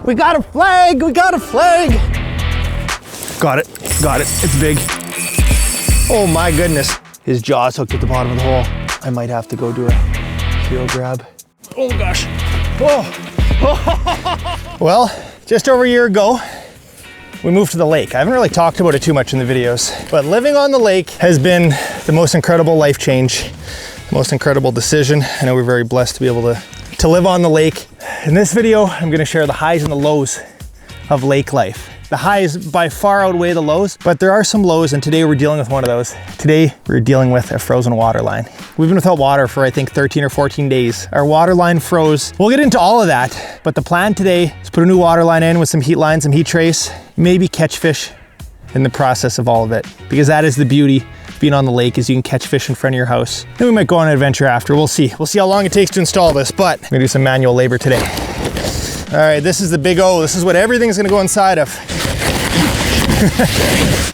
We got a flag, we got a flag. Got it, it's big. Oh my goodness. His jaw's hooked at the bottom of the hole. I might have to go do a heel grab. Oh gosh, oh. Well, just over a year ago, we moved to the lake. I haven't really talked about it too much in the videos, but living on the lake has been the most incredible life change, the most incredible decision. I know we're very blessed to be able to live on the lake. In this video, I'm gonna share the highs and the lows of lake life. The highs by far outweigh the lows, but there are some lows, and today we're dealing with one of those. Today, we're dealing with a frozen water line. We've been without water for, I think, 13 or 14 days. Our water line froze. We'll get into all of that, but the plan today is put a new water line in with some heat lines, some heat trace, maybe catch fish in the process of all of it, because that is the beauty of being on the lake, is you can catch fish in front of your house. Then we might go on an adventure after. We'll see. We'll see how long it takes to install this, but I'm gonna do some manual labor today. All right, this is the big O. This is what everything's gonna go inside of.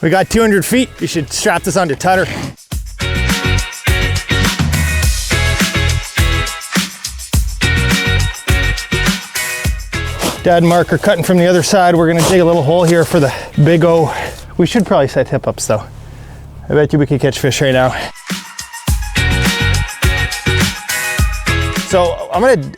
We got 200 feet. You should strap this onto Tutter. Dad and Mark are cutting from the other side. We're gonna dig a little hole here for the big O. We should probably set tip ups though. I bet you we could catch fish right now. So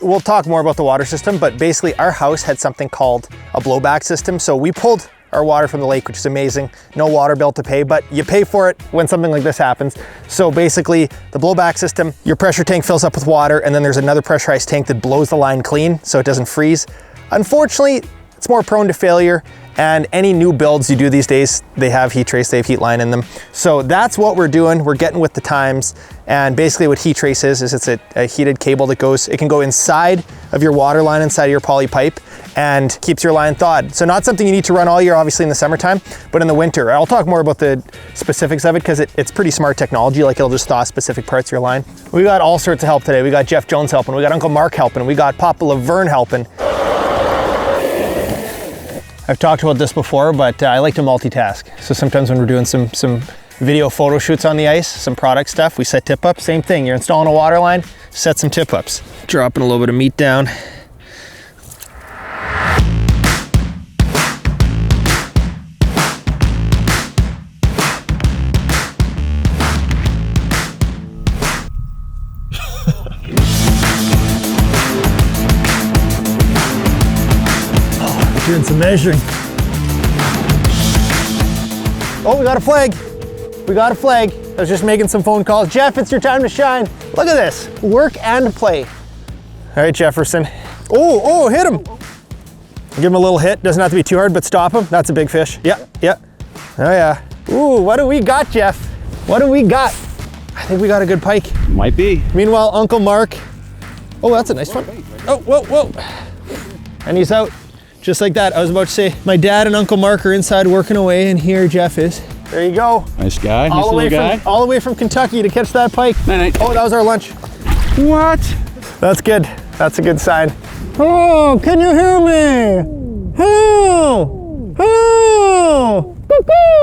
we'll talk more about the water system, but basically our house had something called a blowback system. So we pulled our water from the lake, which is amazing. No water bill to pay, but you pay for it when something like this happens. So basically the blowback system, your pressure tank fills up with water, and then there's another pressurized tank that blows the line clean so it doesn't freeze. Unfortunately, it's more prone to failure, and any new builds you do these days, they have heat trace, they have heat line in them. So that's what we're doing. We're getting with the times. And basically what heat trace is it's a heated cable that goes, it can go inside of your water line, inside of your poly pipe, and keeps your line thawed. So not something you need to run all year, obviously in the summertime, but in the winter. I'll talk more about the specifics of it because it's pretty smart technology, like it'll just thaw specific parts of your line. We got all sorts of help today. We got Jeff Jones helping, we got Uncle Mark helping, we got Papa Laverne helping. I've talked about this before, but I like to multitask. So sometimes when we're doing some video photo shoots on the ice, some product stuff, we set tip ups. Same thing, you're installing a water line, set some tip ups. Dropping a little bit of meat down. Doing some measuring. Oh, we got a flag. We got a flag. I was just making some phone calls. Jeff, it's your time to shine. Look at this, work and play. All right, Jefferson. Oh, hit him. Give him a little hit. Doesn't have to be too hard, but stop him. That's a big fish. Yeah. Oh yeah. Ooh, what do we got, Jeff? What do we got? I think we got a good pike. Might be. Meanwhile, Uncle Mark. Oh, that's a nice one. Oh, whoa. And he's out. Just like that. I was about to say, my dad and Uncle Mark are inside working away, and here Jeff is. There you go. Nice guy, nice little guy. All the way from Kentucky to catch that pike. Night. Oh, that was our lunch. What? That's good. That's a good sign. Oh, can you hear me? Oh, cuckoo.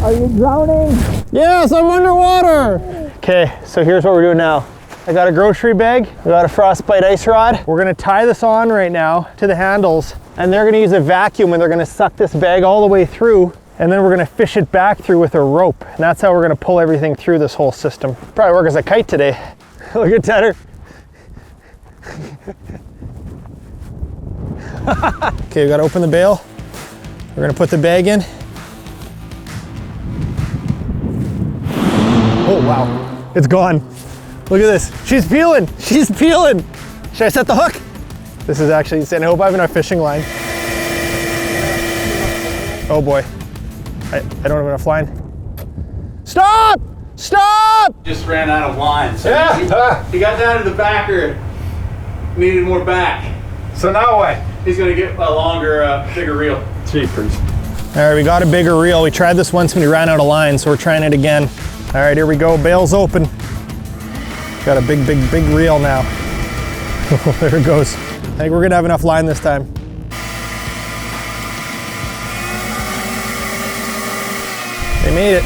Are you drowning? Yes, I'm underwater. Okay, so here's what we're doing now. I got a grocery bag, we got a frostbite ice rod. We're gonna tie this on right now to the handles, and they're gonna use a vacuum and they're gonna suck this bag all the way through, and then we're gonna fish it back through with a rope. And that's how we're gonna pull everything through this whole system. Probably work as a kite today. Look at Tedder. Okay, we gotta open the bail. We're gonna put the bag in. Oh wow, it's gone. Look at this, she's peeling. Should I set the hook? This is actually insane. I hope I have enough fishing line. Oh boy, I don't have enough line. Stop! Just ran out of line. So Yeah. he got down to the backer, needed more back. So now what? He's gonna get a longer, bigger reel. Jeepers. All right, we got a bigger reel. We tried this once when we ran out of line, so we're trying it again. All right, here we go, bail's open. Got a big reel now. Oh, there it goes. I think we're gonna have enough line this time. They made it.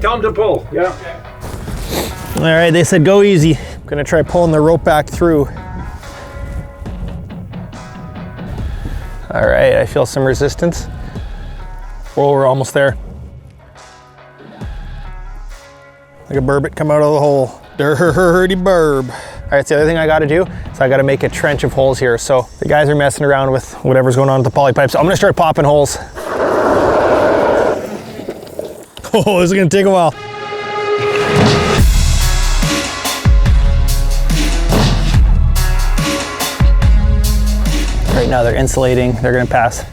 Tell him to pull. Yeah. All right, they said go easy. Gonna try pulling the rope back through. All right, I feel some resistance. Well, we're almost there. Like a burbot come out of the hole. Dirty burb. All right, so the other thing I gotta do is I gotta make a trench of holes here. So the guys are messing around with whatever's going on with the poly pipe. So I'm gonna start popping holes. Oh, this is gonna take a while. Right now they're insulating, they're gonna pass.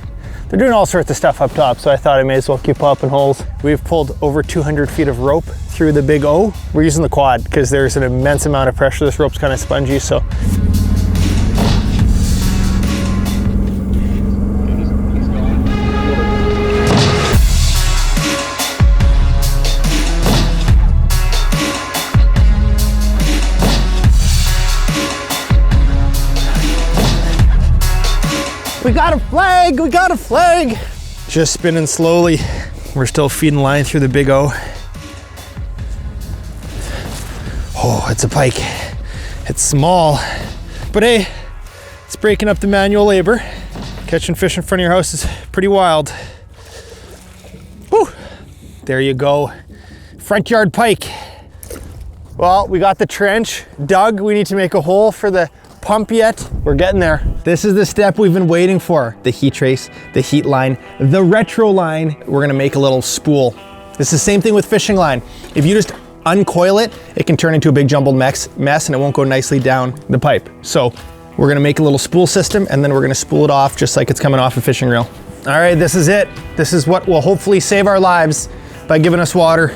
They're doing all sorts of stuff up top, so I thought I may as well keep popping holes. We've pulled over 200 feet of rope through the big O. We're using the quad because there's an immense amount of pressure. This rope's kind of spongy, so. We got a flag, we got a flag. Just spinning slowly. We're still feeding line through the big O. Oh, it's a pike. It's small, but hey, it's breaking up the manual labor. Catching fish in front of your house is pretty wild. Whew, there you go. Front yard pike. Well, we got the trench dug. We need to make a hole for the pump yet. We're getting there. This is the step we've been waiting for. The heat trace, the heat line, the retro line. We're gonna make a little spool. It's the same thing with fishing line. If you just uncoil it, it can turn into a big jumbled mess and it won't go nicely down the pipe. So we're gonna make a little spool system and then we're gonna spool it off just like it's coming off a fishing reel. All right, this is it. This is what will hopefully save our lives by giving us water.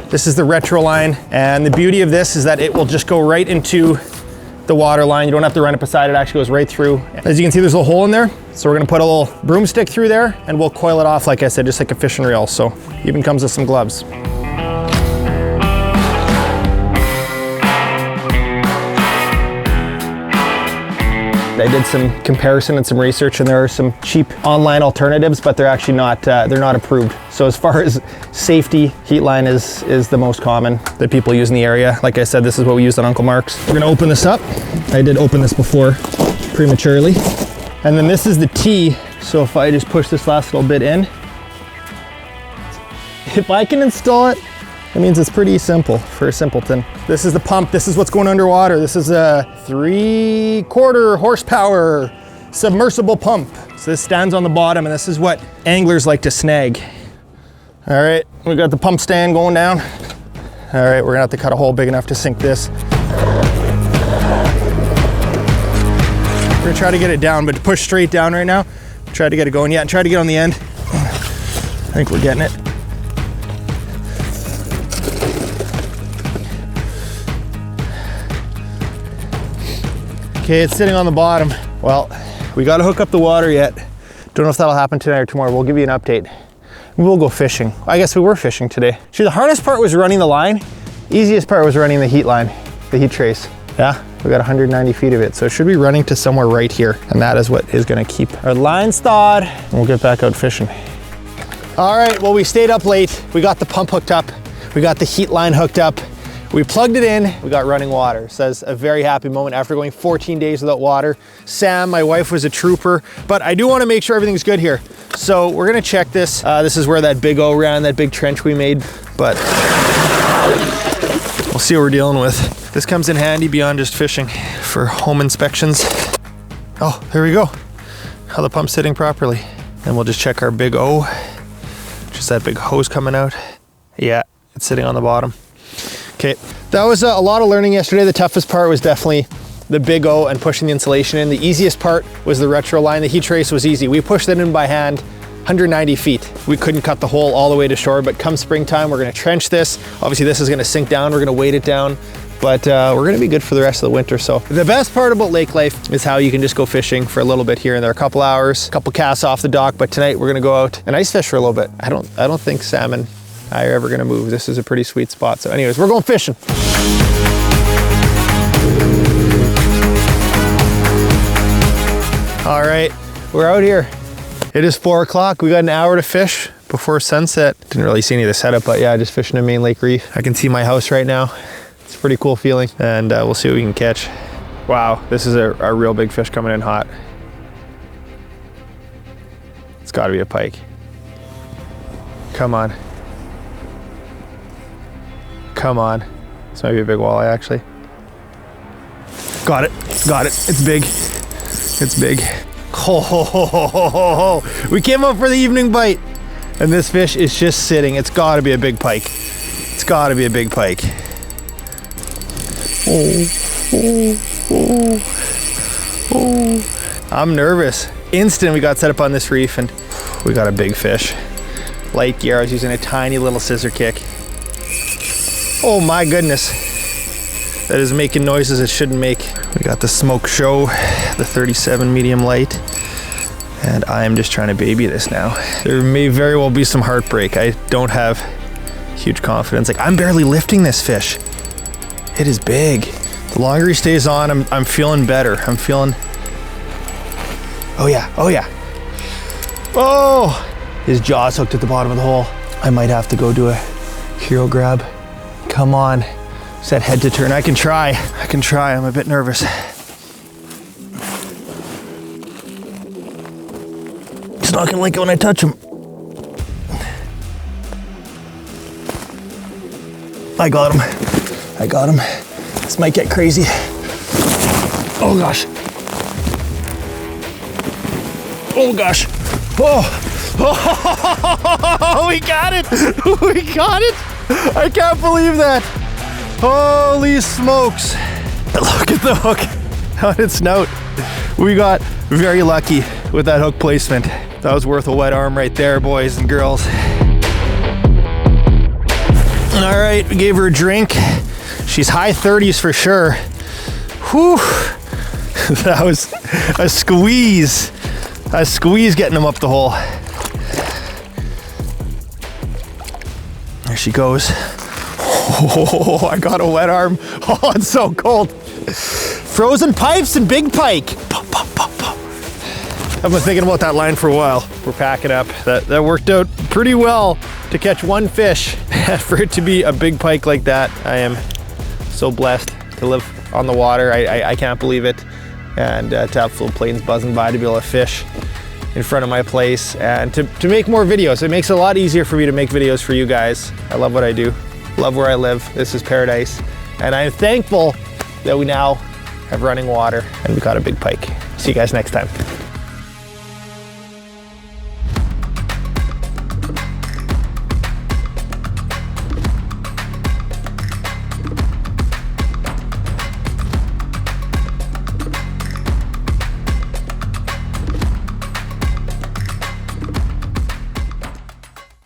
This is the retro line. And the beauty of this is that it will just go right into the water line. You don't have to run it beside it, actually goes right through. As you can see, there's a little hole in there. So we're gonna put a little broomstick through there and we'll coil it off, like I said, just like a fishing reel. So even comes with some gloves. I did some comparison and some research and there are some cheap online alternatives, but they're actually not, they're not approved. So as far as safety, heat line is the most common that people use in the area. Like I said, this is what we used on Uncle Mark's. We're gonna open this up. I did open this before prematurely. And then this is the T. So if I just push this last little bit in, if I can install it, it means it's pretty simple for a simpleton. This is the pump. This is what's going underwater. This is a 3/4 horsepower submersible pump. So this stands on the bottom and this is what anglers like to snag. All right, we got the pump stand going down. All right, we're gonna have to cut a hole big enough to sink this. We're gonna try to get it down, but to push straight down right now, try to get it going. Yeah, and try to get on the end. I think we're getting it. Okay, it's sitting on the bottom. Well, we gotta hook up the water yet. Don't know if that'll happen tonight or tomorrow. We'll give you an update. We'll go fishing. I guess we were fishing today. See, the hardest part was running the line. Easiest part was running the heat line, the heat trace. Yeah, we got 190 feet of it. So it should be running to somewhere right here. And that is what is gonna keep our lines thawed. And we'll get back out fishing. All right, well, we stayed up late. We got the pump hooked up. We got the heat line hooked up. We plugged it in, we got running water. So that's a very happy moment after going 14 days without water. Sam, my wife, was a trooper, but I do wanna make sure everything's good here. So we're gonna check this. This is where that big O ran, that big trench we made, but we'll see what we're dealing with. This comes in handy beyond just fishing for home inspections. Oh, there we go. How the pump's sitting properly. And we'll just check our big O, just that big hose coming out. Yeah, it's sitting on the bottom. Okay, that was a lot of learning yesterday. The toughest part was definitely the big O and pushing the insulation in. The easiest part was the retro line. The heat trace was easy. We pushed it in by hand, 190 feet. We couldn't cut the hole all the way to shore, but come springtime, we're gonna trench this. Obviously this is gonna sink down, we're gonna weight it down, but we're gonna be good for the rest of the winter. So the best part about lake life is how you can just go fishing for a little bit here and there, a couple hours, a couple casts off the dock, but tonight we're gonna go out and ice fish for a little bit. I don't think Sam and I are ever gonna move. This is a pretty sweet spot. So anyways, we're going fishing. All right, we're out here. It is 4 o'clock. We got an hour to fish before sunset. Didn't really see any of the setup, but yeah, just fishing in Main Lake Reef. I can see my house right now. It's a pretty cool feeling, and we'll see what we can catch. Wow, this is a real big fish coming in hot. It's gotta be a pike. Come on. Come on. This might be a big walleye, actually. Got it, got it. It's big. It's big. Oh, we came up for the evening bite, and this fish is just sitting. It's gotta be a big pike. It's gotta be a big pike. Oh. I'm nervous. Instant we got set up on this reef and we got a big fish. Light gear, I was using a tiny little scissor kick. Oh my goodness. That is making noises it shouldn't make. We got the Smoke Show, the 37 medium light, and I am just trying to baby this now. There may very well be some heartbreak. I don't have huge confidence. Like, I'm barely lifting this fish. It is big. The longer he stays on, I'm feeling better. I'm feeling, oh yeah, oh yeah. Oh, his jaw's hooked at the bottom of the hole. I might have to go do a hero grab. Come on. Set head to turn. I can try. I can try. I'm a bit nervous. He's not gonna like it when I touch him. I got him. I got him. This might get crazy. Oh gosh. Oh gosh. Oh. Oh, we got it. We got it. I can't believe that. Holy smokes. Look at the hook on its snout. We got very lucky with that hook placement. That was worth a wet arm right there, boys and girls. All right, we gave her a drink. She's high 30s for sure. Whew. That was a squeeze. A squeeze getting them up the hole. There she goes. Oh, I got a wet arm. Oh, it's so cold. Frozen pipes and big pike. Pop, pop, pop, pop. I've been thinking about that line for a while. We're packing up. That worked out pretty well to catch one fish. For it to be a big pike like that, I am so blessed to live on the water. I can't believe it. And to have full planes buzzing by, to be able to fish in front of my place and to make more videos. It makes it a lot easier for me to make videos for you guys. I love what I do. Love where I live. This is paradise. And I'm thankful that we now have running water and we got a big pike. See you guys next time.